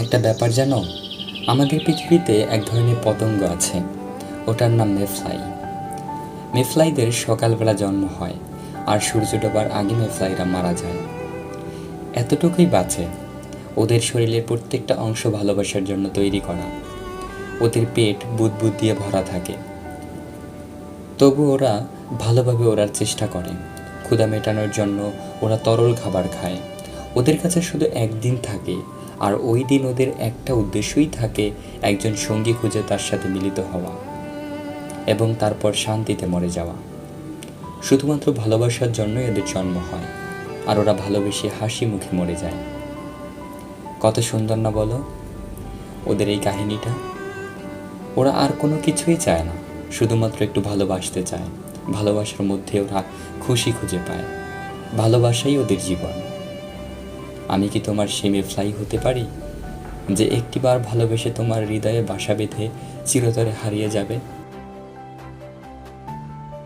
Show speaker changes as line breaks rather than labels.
একটা ব্যাপার জানো, আমাদের পৃথিবীতে এক ধরনের পতঙ্গ আছে, ওটার নাম মেফ্লাই। মেফ্লাইদের সকালবেলা জন্ম হয়, আর সূর্য ডোবার আগে মেফ্লাইরা মারা যায়। এতটুকুই বাঁচে। ওদের শরীরের প্রত্যেকটা অংশ ভালোবাসার জন্য তৈরি করা। ওদের পেট বুদবুদ দিয়ে ভরা থাকে, তবু ওরা ভালোভাবে ওড়ার চেষ্টা করে। ক্ষুধা মেটানোর জন্য ওরা তরল খাবার খায়। ওদের কাছে শুধু একদিন থাকে, আর ওই দিন ওদের একটা উদ্দেশ্যই থাকে, একজন সঙ্গী খুঁজে তার সাথে মিলিত হওয়া এবং তারপর শান্তিতে মরে যাওয়া। শুধুমাত্র ভালোবাসার জন্যই এদের জন্ম হয়, আর ওরা ভালোবেসে হাসি মুখে মরে যায়। কত সুন্দর না বলো ওদের এই কাহিনীটা। ওরা আর কোনো কিছুই চায় না, শুধুমাত্র একটু ভালোবাসতে চায়। ভালোবাসার মধ্যে ওরা খুশি খুঁজে পায়। ভালোবাসাই ওদের জীবন। আমি কি তোমার সেই মেফ্লাই হতে পারি, যে একটিবার ভালোবেসে তোমার হৃদয়ে বাসা বেঁধে চিরতরে হারিয়ে যাবে?